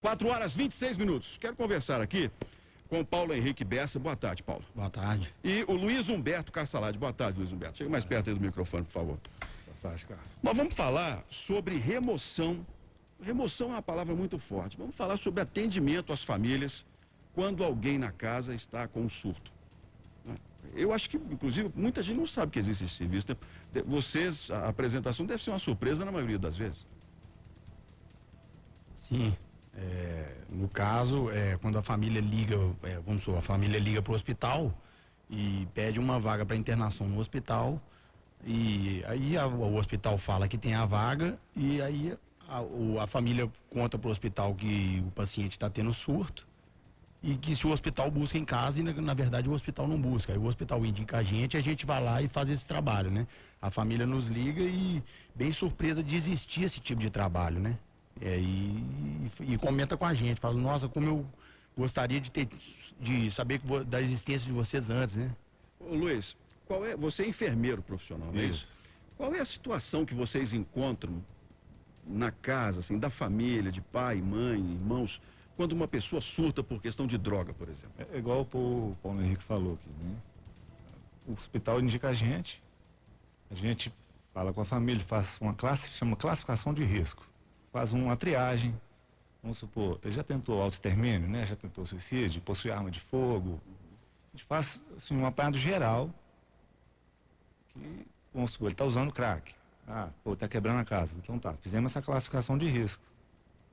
4 horas e 26 minutos. Quero conversar aqui com o Paulo Henrique Bessa. Boa tarde, Paulo. Boa tarde. E o Luiz Humberto Carsalade. Boa tarde, Luiz Humberto. Chega mais perto aí do microfone, por favor. Boa tarde, cara. Nós vamos falar sobre remoção. Remoção é uma palavra muito forte. Vamos falar sobre atendimento às famílias quando alguém na casa está com um surto. Eu acho que, inclusive, muita gente não sabe que existe esse serviço. Vocês, a apresentação deve ser uma surpresa na maioria das vezes. Sim. No caso, quando a família liga, vamos supor, a família liga para o hospital e pede uma vaga para internação no hospital, e aí o hospital fala que tem a vaga, e aí a família conta para o hospital que o paciente está tendo surto, e que se o hospital busca em casa, e na verdade o hospital não busca. Aí o hospital indica a gente vai lá e faz esse trabalho, né? A família nos liga e, bem surpresa de existir esse tipo de trabalho, né? E comenta com a gente, fala, nossa, como eu gostaria de saber da existência de vocês antes, né? Ô, Luiz, você é enfermeiro profissional, não é isso? Qual é a situação que vocês encontram na casa, assim, da família, de pai, mãe, irmãos, quando uma pessoa surta por questão de droga, por exemplo? É igual o Paulo Henrique falou aqui, né? O hospital indica a gente fala com a família, faz chama classificação de risco. Faz uma triagem, vamos supor, ele já tentou autoextermínio, né? Já tentou suicídio, possui arma de fogo. A gente faz assim, um apanhado geral, que, vamos supor, ele está usando crack. Está quebrando a casa. Então tá, fizemos essa classificação de risco.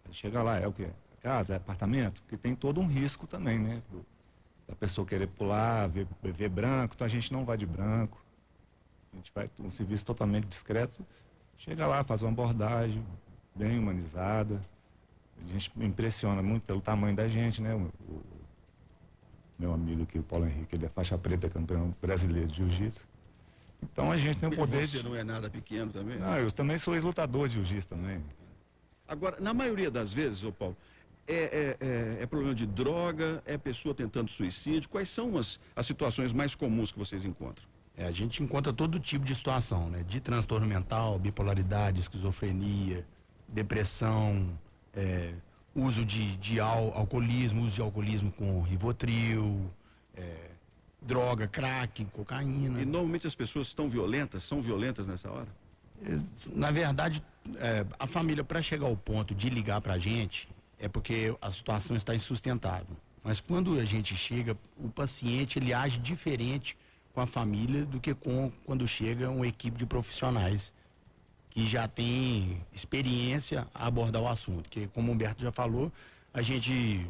Aí chega lá, é o quê? Casa, é apartamento, que tem todo um risco também, né? Da pessoa querer pular, ver branco, então a gente não vai de branco. A gente vai um serviço totalmente discreto. Chega lá, faz uma abordagem bem humanizada. A gente impressiona muito pelo tamanho da gente, né? O meu amigo aqui, o Paulo Henrique, ele é faixa preta, campeão brasileiro de jiu-jitsu. Então a gente tem o poder Você não é nada pequeno também? Não, eu também sou ex-lutador de jiu-jitsu também. Agora, na maioria das vezes, ô Paulo, é problema de droga, é pessoa tentando suicídio? Quais são as situações mais comuns que vocês encontram? A gente encontra todo tipo de situação, né? De transtorno mental, bipolaridade, esquizofrenia, depressão, uso de alcoolismo, uso de alcoolismo com Rivotril, droga, crack, cocaína. E normalmente as pessoas são violentas nessa hora? Na verdade, a família, para chegar ao ponto de ligar para a gente, é porque a situação está insustentável. Mas quando a gente chega, o paciente ele age diferente com a família do que quando chega uma equipe de profissionais que já tem experiência a abordar o assunto. Que, como o Humberto já falou, a gente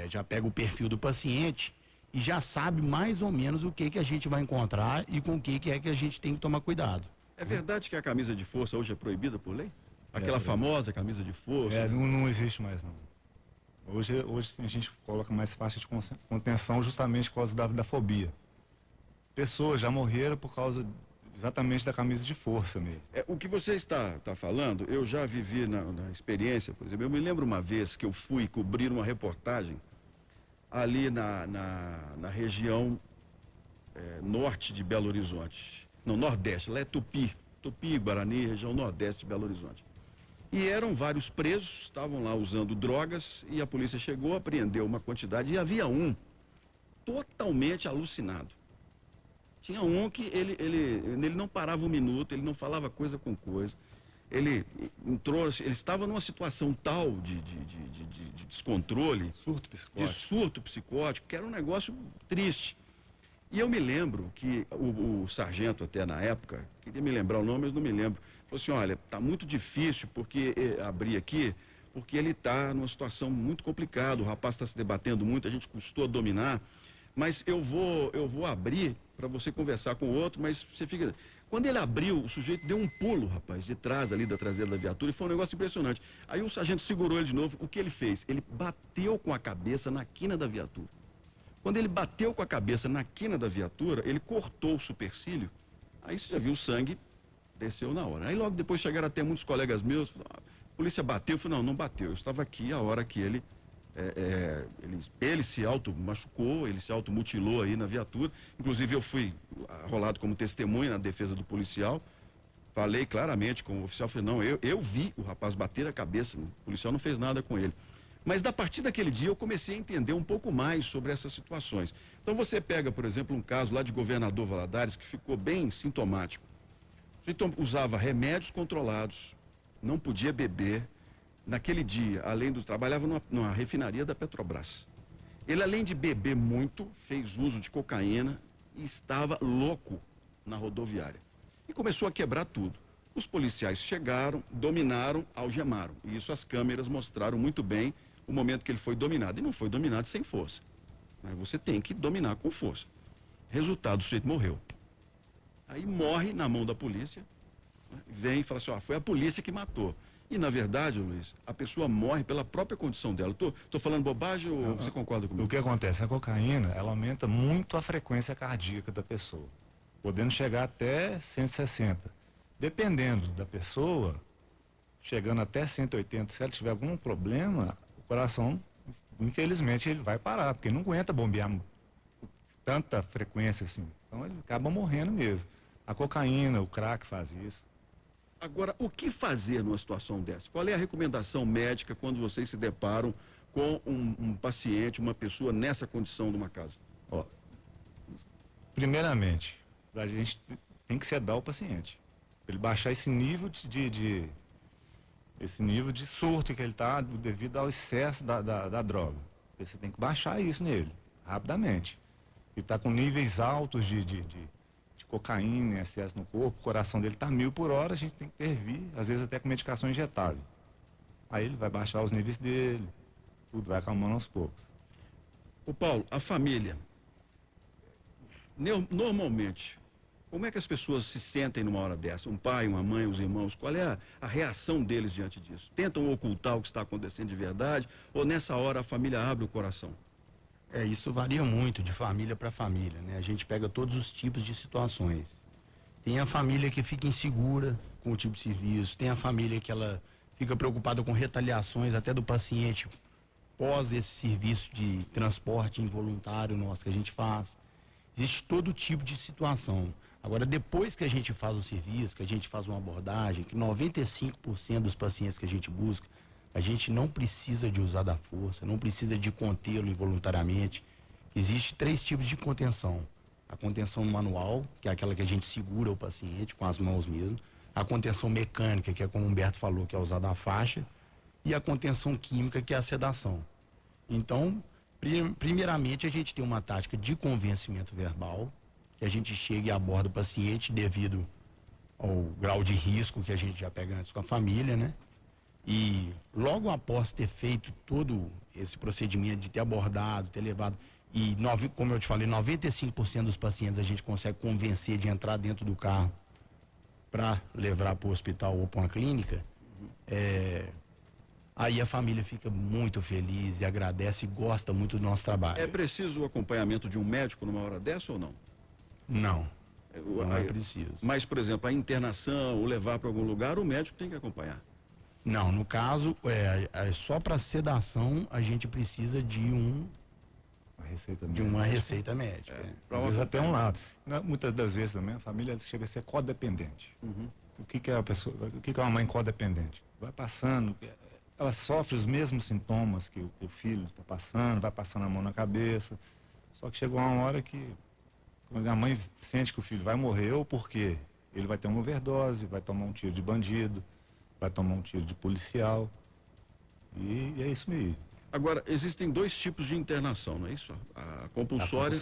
já pega o perfil do paciente e já sabe mais ou menos o que a gente vai encontrar e com o que é que a gente tem que tomar cuidado. É verdade que a camisa de força hoje é proibida por lei? Aquela famosa camisa de força? Não existe mais, não. Hoje a gente coloca mais faixa de contenção justamente por causa da fobia. Pessoas já morreram por causa exatamente da camisa de força mesmo. O que você está falando, eu já vivi na experiência, por exemplo. Eu me lembro uma vez que eu fui cobrir uma reportagem ali na região norte de Belo Horizonte. Não, nordeste, lá é Tupi, Guarani, região nordeste de Belo Horizonte. E eram vários presos, estavam lá usando drogas e a polícia chegou, apreendeu uma quantidade e havia um totalmente alucinado. Tinha um que ele não parava um minuto, ele não falava coisa com coisa. Ele estava numa situação tal de descontrole, de surto psicótico, que era um negócio triste. E eu me lembro que o sargento, até na época, queria me lembrar o nome, mas não me lembro, falou assim, olha, está muito difícil abrir aqui, porque ele está numa situação muito complicada, o rapaz está se debatendo muito, a gente custou a dominar, mas eu vou abrir para você conversar com o outro, mas você fica... Quando ele abriu, o sujeito deu um pulo, rapaz, de trás ali da traseira da viatura, e foi um negócio impressionante. Aí o sargento segurou ele de novo, o que ele fez? Ele bateu com a cabeça na quina da viatura. Quando ele bateu com a cabeça na quina da viatura, ele cortou o supercílio, aí você já viu o sangue, desceu na hora. Aí logo depois chegaram até muitos colegas meus, falaram, a polícia bateu, eu falei, não bateu, eu estava aqui a hora que ele se auto-machucou, ele se auto-mutilou aí na viatura, inclusive eu fui arrolado como testemunha na defesa do policial, falei claramente com o oficial, falei, não, eu vi o rapaz bater a cabeça, o policial não fez nada com ele. Mas a partir daquele dia eu comecei a entender um pouco mais sobre essas situações. Então você pega, por exemplo, um caso lá de Governador Valadares que ficou bem sintomático. O sujeito usava remédios controlados, não podia beber. Naquele dia, além do trabalhava numa refinaria da Petrobras. Ele, além de beber muito, fez uso de cocaína e estava louco na rodoviária. E começou a quebrar tudo. Os policiais chegaram, dominaram, algemaram. E isso as câmeras mostraram muito bem o momento que ele foi dominado. E não foi dominado sem força. Mas você tem que dominar com força. Resultado, o sujeito morreu. Aí morre na mão da polícia, né? Vem e fala assim, foi a polícia que matou. E, na verdade, Luiz, a pessoa morre pela própria condição dela. Tô falando bobagem ou Não, você concorda comigo? O que acontece? A cocaína, ela aumenta muito a frequência cardíaca da pessoa, podendo chegar até 160. Dependendo da pessoa, chegando até 180, se ela tiver algum problema, o coração, infelizmente, ele vai parar, porque ele não aguenta bombear tanta frequência assim. Então, ele acaba morrendo mesmo. A cocaína, o crack faz isso. Agora, o que fazer numa situação dessa? Qual é a recomendação médica quando vocês se deparam com um paciente, uma pessoa nessa condição numa casa? Ó, primeiramente, a gente tem que sedar o paciente. Para ele baixar esse nível esse nível de surto que ele está devido ao excesso da droga. Você tem que baixar isso nele, rapidamente. Ele está com níveis altos de cocaína, excesso no corpo, o coração dele está 1000 por hora, a gente tem que intervir, às vezes até com medicação injetável. Aí ele vai baixar os níveis dele, tudo vai acalmando aos poucos. Ô Paulo, a família, normalmente, como é que as pessoas se sentem numa hora dessa? Um pai, uma mãe, os irmãos, qual é a reação deles diante disso? Tentam ocultar o que está acontecendo de verdade ou nessa hora a família abre o coração? Isso varia muito de família para família, né? A gente pega todos os tipos de situações. Tem a família que fica insegura com o tipo de serviço, tem a família que ela fica preocupada com retaliações até do paciente pós esse serviço de transporte involuntário nosso que a gente faz. Existe todo tipo de situação. Agora, depois que a gente faz o serviço, que a gente faz uma abordagem, que 95% dos pacientes que a gente busca, a gente não precisa de usar da força, não precisa de contê-lo involuntariamente. Existem 3 tipos de contenção. A contenção manual, que é aquela que a gente segura o paciente com as mãos mesmo. A contenção mecânica, que é como o Humberto falou, que é usada a faixa. E a contenção química, que é a sedação. Então, primeiramente, a gente tem uma tática de convencimento verbal, que a gente chega e aborda o paciente devido ao grau de risco que a gente já pega antes com a família, né? E logo após ter feito todo esse procedimento de ter abordado, ter levado, e como eu te falei, 95% dos pacientes a gente consegue convencer de entrar dentro do carro para levar para o hospital ou para uma clínica, aí a família fica muito feliz e agradece e gosta muito do nosso trabalho. É preciso o acompanhamento de um médico numa hora dessa ou não? Não, não é preciso. Mas, por exemplo, a internação, ou levar para algum lugar, o médico tem que acompanhar. Não, no caso, só para sedação a gente precisa de uma receita médica. Às vezes até um lado. Muitas das vezes também a família chega a ser codependente. O que é a pessoa, o que é uma mãe codependente? Vai passando, ela sofre os mesmos sintomas que o filho está passando, vai passando a mão na cabeça. Só que chegou uma hora que a mãe sente que o filho vai morrer ou porque ele vai ter uma overdose, vai tomar um tiro de bandido, vai tomar um tiro de policial. E é isso mesmo. Agora, existem 2 tipos de internação, não é isso? A compulsória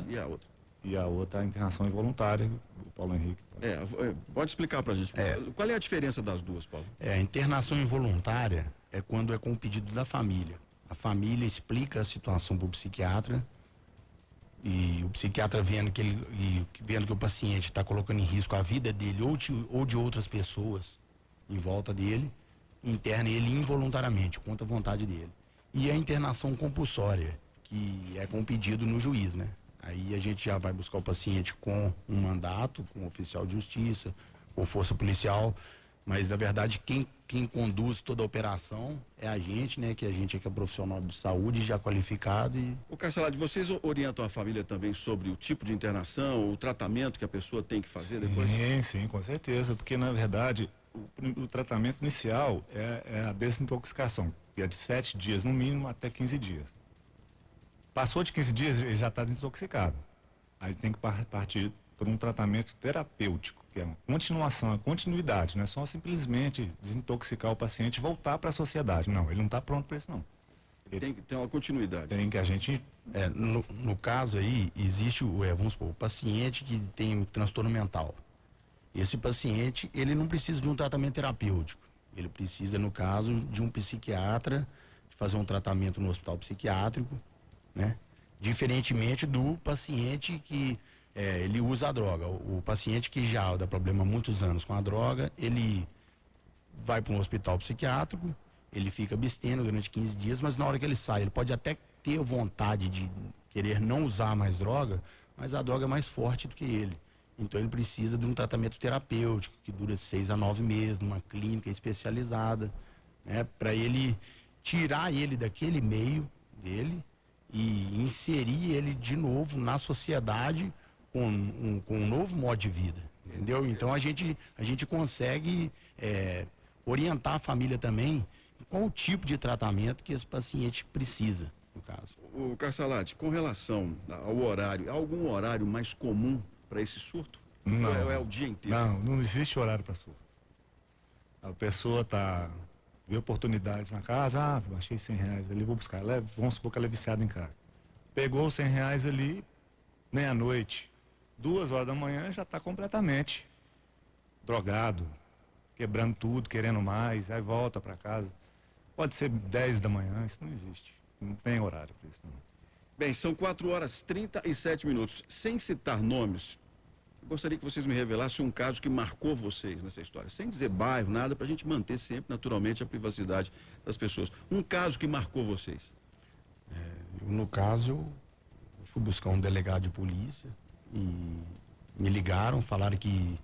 e a outra. E a outra, a internação involuntária, o Paulo Henrique. Pode explicar pra gente. Qual é a diferença das duas, Paulo? A internação involuntária é quando é com o pedido da família. A família explica a situação para o psiquiatra e o psiquiatra vendo que o paciente está colocando em risco a vida dele ou de outras pessoas em volta dele, interna ele involuntariamente, contra a vontade dele. E a internação compulsória, que é com pedido no juiz, né? Aí a gente já vai buscar o paciente com um mandato, com um oficial de justiça, com força policial, mas na verdade quem conduz toda a operação é a gente, né? Que a gente é profissional de saúde, já qualificado e... O Carcelade, vocês orientam a família também sobre o tipo de internação, o tratamento que a pessoa tem que fazer depois? Sim, com certeza, porque na verdade o tratamento inicial é a desintoxicação. é de 7 dias no mínimo até 15 dias. Passou de 15 dias, ele já está desintoxicado. Aí tem que partir por um tratamento terapêutico, que é uma continuação, uma continuidade, não é só simplesmente desintoxicar o paciente e voltar para a sociedade. Não, ele não está pronto para isso, não. Tem que ter uma continuidade. Tem que a gente... No caso aí, existe, vamos supor, o paciente que tem um transtorno mental. Esse paciente, ele não precisa de um tratamento terapêutico. Ele precisa, no caso, de um psiquiatra, de fazer um tratamento no hospital psiquiátrico, né? Diferentemente do paciente que ele usa a droga. O paciente que já dá problema há muitos anos com a droga, ele vai para um hospital psiquiátrico, ele fica abstendo durante 15 dias, mas na hora que ele sai, ele pode até ter vontade de querer não usar mais droga, mas a droga é mais forte do que ele. Então ele precisa de um tratamento terapêutico que dura 6 a 9 meses, numa clínica especializada, né, para ele tirar ele daquele meio dele e inserir ele de novo na sociedade com um novo modo de vida, entendeu? Então a gente consegue orientar a família também qual o tipo de tratamento que esse paciente precisa, no caso. O Carsalati, com relação ao horário, há algum horário mais comum para esse surto? Não. Ou é o dia inteiro? Não existe horário para surto. A pessoa vê oportunidade na casa, achei R$100 ali, vou buscar. Vamos supor que ela é viciada em crack. Pegou os R$100 ali, meia-noite, 2 horas da manhã, já está completamente drogado, quebrando tudo, querendo mais, aí volta para casa. Pode ser 10 da manhã, isso não existe. Não tem horário para isso, não. Bem, são 4h37. Sem citar nomes, eu gostaria que vocês me revelassem um caso que marcou vocês nessa história. Sem dizer bairro, nada, para a gente manter sempre, naturalmente, a privacidade das pessoas. Um caso que marcou vocês. No caso, eu fui buscar um delegado de polícia e me ligaram, falaram que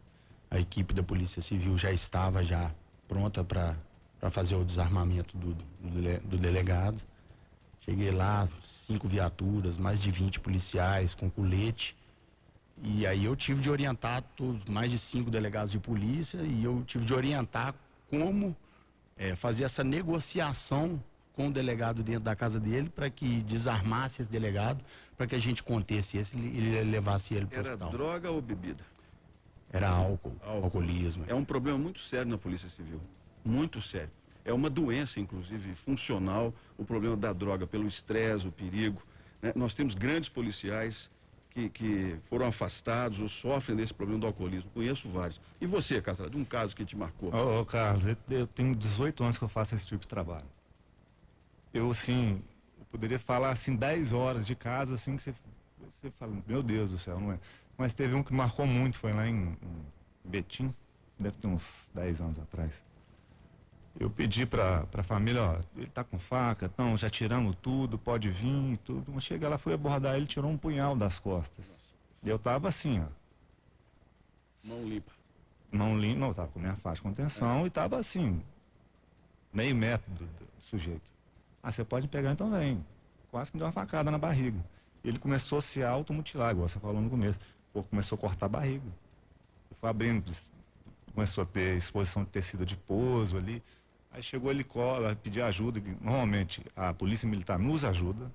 a equipe da Polícia Civil já estava pronta para fazer o desarmamento do delegado. Cheguei lá, 5 viaturas, mais de 20 policiais com colete. E aí eu tive de orientar mais de 5 delegados de polícia e eu tive de orientar como fazer essa negociação com o delegado dentro da casa dele para que desarmasse esse delegado, para que a gente contesse ele levasse ele para o hospital. Era droga ou bebida? Era álcool, alcoolismo. É um problema muito sério na Polícia Civil, muito sério. É uma doença, inclusive, funcional, o problema da droga, pelo estresse, o perigo, né? Nós temos grandes policiais que foram afastados ou sofrem desse problema do alcoolismo. Conheço vários. E você, Cassara, de um caso que te marcou? Carlos, eu tenho 18 anos que eu faço esse tipo de trabalho. Eu poderia falar, 10 horas de caso, que você fala, meu Deus do céu, não é? Mas teve um que marcou muito, foi lá em Betim, deve ter uns 10 anos atrás. Eu pedi pra família, ó, ele tá com faca, então já tiramos tudo, pode vir, tudo. Quando chega lá, fui abordar ele, tirou um punhal das costas. E eu tava assim, ó. Mão limpa. Mão limpa, não, tava com minha faixa de contenção e tava assim, meio metro do sujeito. Você pode pegar, então vem. Quase que me deu uma facada na barriga. Ele começou a se automutilar, igual você falou no começo. Começou a cortar a barriga. Foi abrindo, começou a ter exposição de tecido adiposo ali. Aí chegou o helicóptero, pedir ajuda. Normalmente a polícia militar nos ajudam.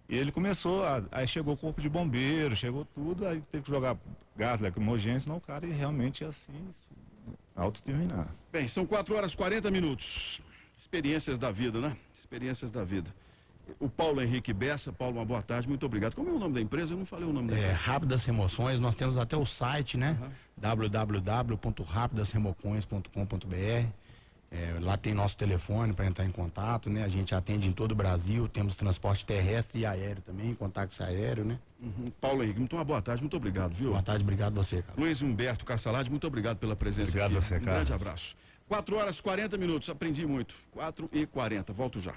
E ele começou, aí chegou o corpo de bombeiro, chegou tudo, aí teve que jogar gás lacrimogêneo, senão o cara ia realmente autoexterminar. Bem, são 4h40. Experiências da vida, né? Experiências da vida. O Paulo Henrique Bessa. Paulo, uma boa tarde, muito obrigado. Como é o nome da empresa? Eu não falei o nome da empresa. Rápidas Remoções, nós temos até o site, né? www.rapidasremoções.com.br. Lá tem nosso telefone para entrar em contato, né? A gente atende em todo o Brasil, temos transporte terrestre e aéreo também, contato aéreo, né? Paulo Henrique, muito uma boa tarde, muito obrigado, viu? Boa tarde, obrigado você, cara. Luiz Humberto Carsalati, muito obrigado pela presença aqui. Obrigado você, cara. Um grande abraço. 4h40, aprendi muito. 4h40, volto já.